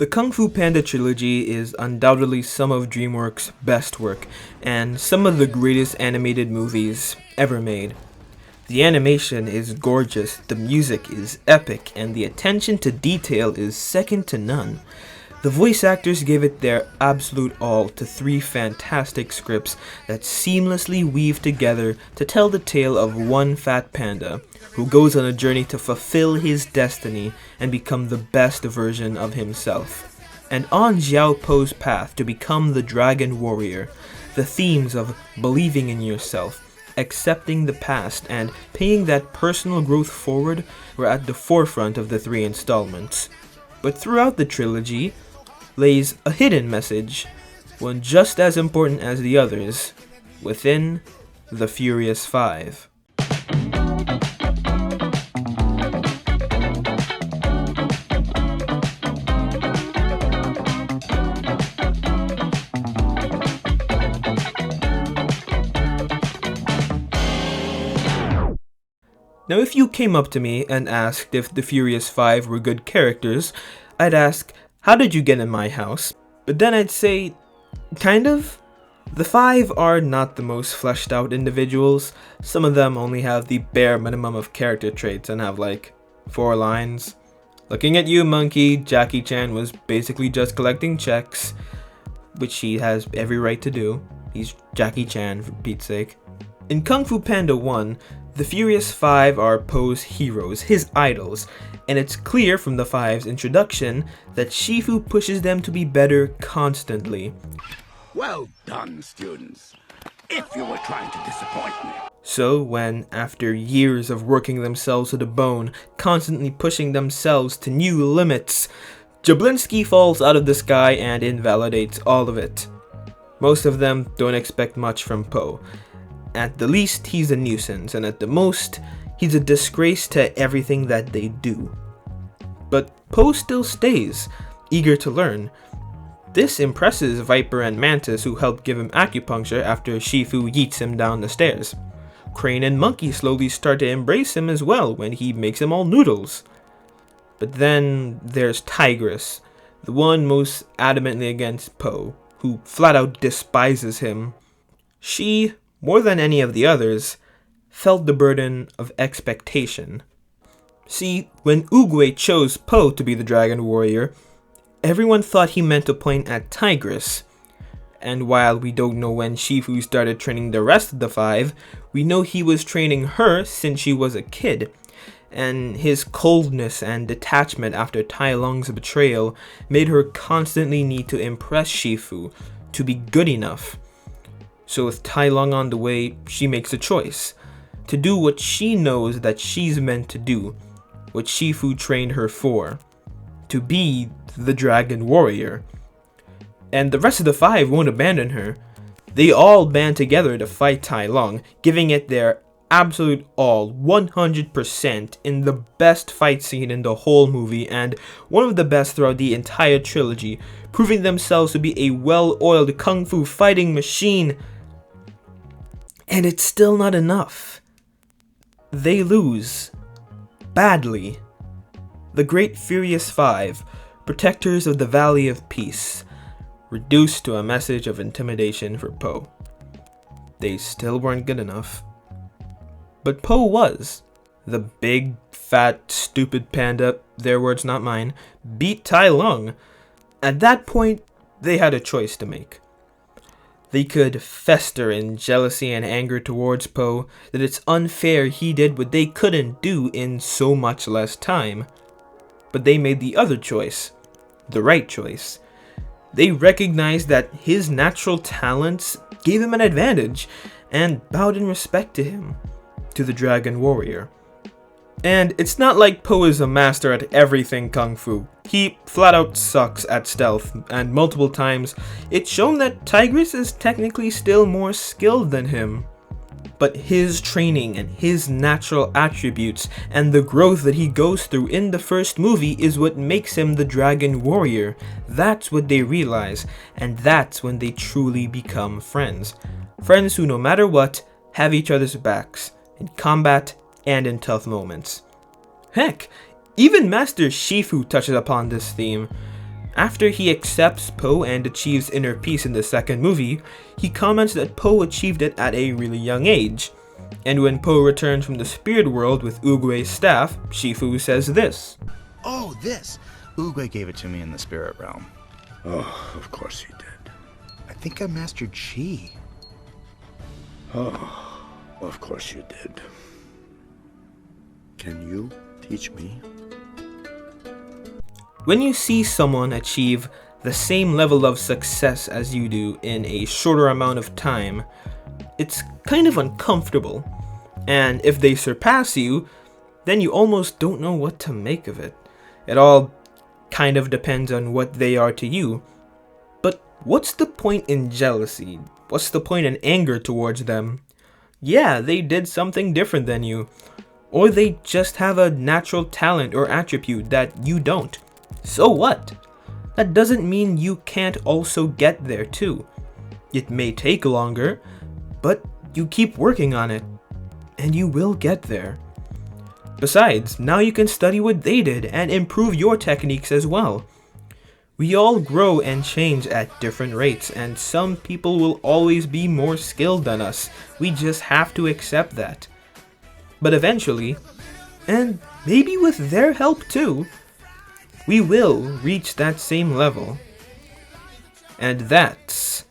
The Kung Fu Panda trilogy is undoubtedly some of DreamWorks' best work, and some of the greatest animated movies ever made. The animation is gorgeous, the music is epic, and the attention to detail is second to none. The voice actors gave it their absolute all to three fantastic scripts that seamlessly weave together to tell the tale of one fat panda who goes on a journey to fulfill his destiny and become the best version of himself. And on Xiao Po's path to become the Dragon Warrior, the themes of believing in yourself, accepting the past, and paying that personal growth forward were at the forefront of the three installments. But throughout the trilogy lays a hidden message, one just as important as the others, within the Furious Five. Now, if you came up to me and asked if the Furious Five were good characters, I'd ask, how did you get in my house? But then I'd say, kind of. The five are not the most fleshed out individuals. Some of them only have the bare minimum of character traits and have like 4 lines. Looking at you, monkey, Jackie Chan was basically just collecting checks, which he has every right to do. He's Jackie Chan, for Pete's sake. In Kung Fu Panda 1, the Furious Five are Po's heroes, his idols, and it's clear from the Five's introduction that Shifu pushes them to be better constantly. Well done, students. If you were trying to disappoint me. So when, after years of working themselves to the bone, constantly pushing themselves to new limits, Jablinski falls out of the sky and invalidates all of it. Most of them don't expect much from Po. At the least, he's a nuisance, and at the most, he's a disgrace to everything that they do. But Po still stays, eager to learn. This impresses Viper and Mantis, who help give him acupuncture after Shifu yeets him down the stairs. Crane and Monkey slowly start to embrace him as well when he makes them all noodles. But then there's Tigress, the one most adamantly against Po, who flat out despises him. She, more than any of the others, felt the burden of expectation. See, when Oogway chose Po to be the Dragon Warrior, everyone thought he meant to point at Tigress. And while we don't know when Shifu started training the rest of the five, we know he was training her since she was a kid. And his coldness and detachment after Tai Lung's betrayal made her constantly need to impress Shifu to be good enough. So with Tai Lung on the way, she makes a choice. To do what she knows that she's meant to do. What Shifu trained her for. To be the Dragon Warrior. And the rest of the five won't abandon her. They all band together to fight Tai Lung, giving it their absolute all, 100%, in the best fight scene in the whole movie and one of the best throughout the entire trilogy, proving themselves to be a well-oiled kung fu fighting machine. And it's still not enough. They lose. Badly. The Great Furious Five, protectors of the Valley of Peace, reduced to a message of intimidation for Po. They still weren't good enough. But Po was. The big, fat, stupid panda, their words not mine, beat Tai Lung. At that point, they had a choice to make. They could fester in jealousy and anger towards Po that it's unfair he did what they couldn't do in so much less time. But they made the other choice, the right choice. They recognized that his natural talents gave him an advantage and bowed in respect to him, to the Dragon Warrior. And it's not like Po is a master at everything kung fu. He flat out sucks at stealth, and multiple times it's shown that Tigress is technically still more skilled than him. But his training and his natural attributes and the growth that he goes through in the first movie is what makes him the Dragon Warrior. That's what they realize, and that's when they truly become friends. Friends who, no matter what, have each other's backs, in combat and in tough moments. Heck, even Master Shifu touches upon this theme. After he accepts Po and achieves inner peace in the second movie, he comments that Po achieved it at a really young age. And when Po returns from the spirit world with Oogway's staff, Shifu says this. Oh, this! Oogway gave it to me in the spirit realm. Oh, of course he did. I think I mastered Chi. Oh, of course you did. Can you teach me? When you see someone achieve the same level of success as you do in a shorter amount of time, it's kind of uncomfortable. And if they surpass you, then you almost don't know what to make of it. It all kind of depends on what they are to you. But what's the point in jealousy? What's the point in anger towards them? Yeah, they did something different than you. Or they just have a natural talent or attribute that you don't. So what? That doesn't mean you can't also get there too. It may take longer, but you keep working on it, and you will get there. Besides, now you can study what they did and improve your techniques as well. We all grow and change at different rates, and some people will always be more skilled than us. We just have to accept that. But eventually, and maybe with their help too, we will reach that same level. And that's